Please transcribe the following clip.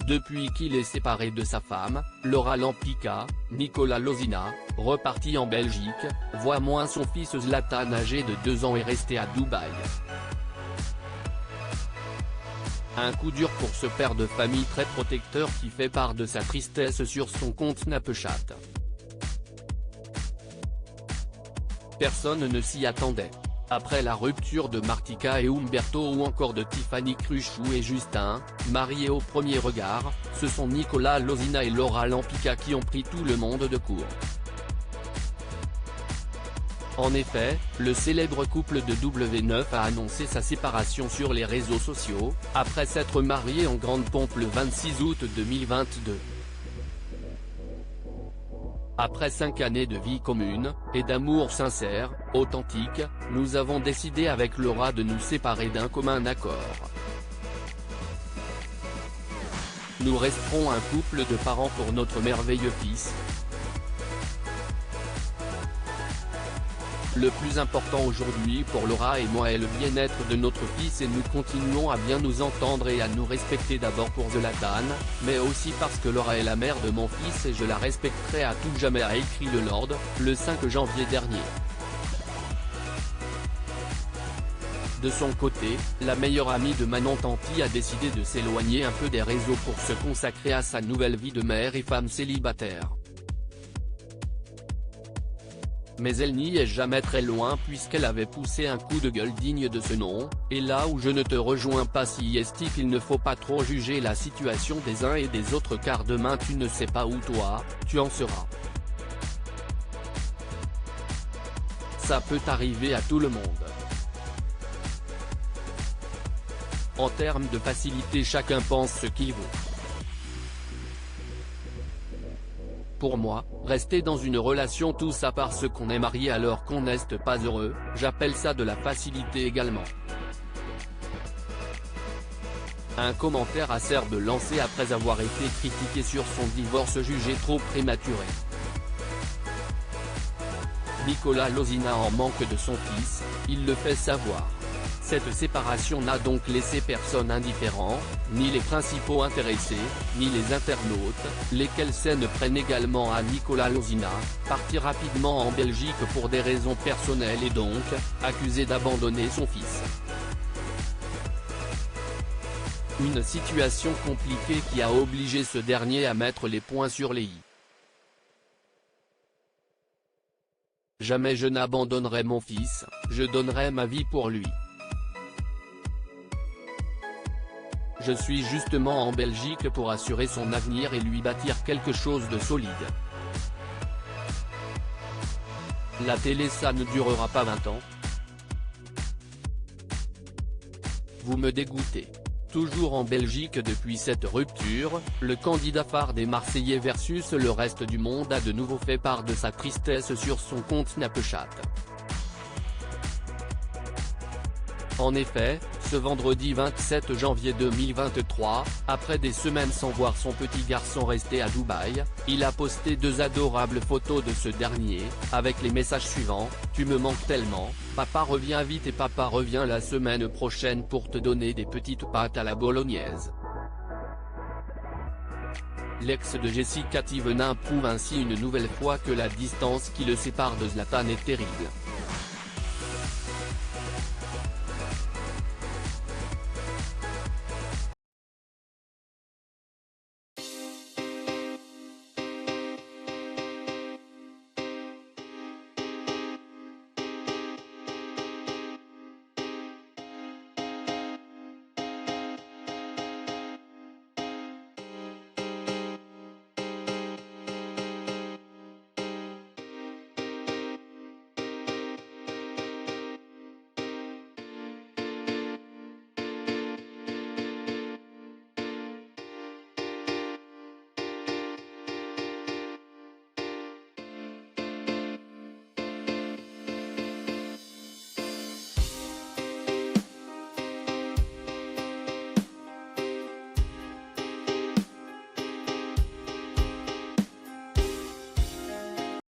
Depuis qu'il est séparé de sa femme, Laura Lampica, Nicolas Lozina, reparti en Belgique, voit moins son fils Zlatan âgé de 2 ans et resté à Dubaï. Un coup dur pour ce père de famille très protecteur qui fait part de sa tristesse sur son compte Snapchat. Personne ne s'y attendait. Après la rupture de Martika et Umberto ou encore de Tiffany Cruchot et Justin, mariés au premier regard, ce sont Nicolas Lozina et Laura Lampica qui ont pris tout le monde de court. En effet, le célèbre couple de W9 a annoncé sa séparation sur les réseaux sociaux, après s'être marié en grande pompe le 26 août 2022. Après 5 années de vie commune, et d'amour sincère, authentique, nous avons décidé avec Laura de nous séparer d'un commun accord. Nous resterons un couple de parents pour notre merveilleux fils. Le plus important aujourd'hui pour Laura et moi est le bien-être de notre fils et nous continuons à bien nous entendre et à nous respecter d'abord pour Zlatan, mais aussi parce que Laura est la mère de mon fils et je la respecterai à tout jamais, a écrit le Lord, le 5 janvier dernier. De son côté, la meilleure amie de Manon Tanti a décidé de s'éloigner un peu des réseaux pour se consacrer à sa nouvelle vie de mère et femme célibataire. Mais elle n'y est jamais très loin puisqu'elle avait poussé un coup de gueule digne de ce nom, et là où je ne te rejoins pas si est-il qu'il ne faut pas trop juger la situation des uns et des autres car demain tu ne sais pas où toi, tu en seras. Ça peut arriver à tout le monde. En termes de facilité chacun pense ce qu'il veut. Pour moi, rester dans une relation tout ça parce qu'on est marié alors qu'on n'est pas heureux, j'appelle ça de la facilité également. Un commentaire acerbe lancé après avoir été critiqué sur son divorce jugé trop prématuré. Nicolas Lozina en manque de son fils, il le fait savoir. Cette séparation n'a donc laissé personne indifférent, ni les principaux intéressés, ni les internautes, lesquels scènes prennent également à Nicolas Lozina, parti rapidement en Belgique pour des raisons personnelles et donc, accusé d'abandonner son fils. Une situation compliquée qui a obligé ce dernier à mettre les points sur les i. Jamais je n'abandonnerai mon fils, je donnerai ma vie pour lui. Je suis justement en Belgique pour assurer son avenir et lui bâtir quelque chose de solide. La télé ça ne durera pas 20 ans. Vous me dégoûtez. Toujours en Belgique depuis cette rupture, le candidat phare des Marseillais versus le reste du monde a de nouveau fait part de sa tristesse sur son compte Snapchat. En effet, ce vendredi 27 janvier 2023, après des semaines sans voir son petit garçon resté à Dubaï, il a posté 2 adorables photos de ce dernier, avec les messages suivants: « Tu me manques tellement, papa revient vite et papa revient la semaine prochaine pour te donner des petites pâtes à la bolognaise ». L'ex de Jessica Thévenin prouve ainsi une nouvelle fois que la distance qui le sépare de Zlatan est terrible.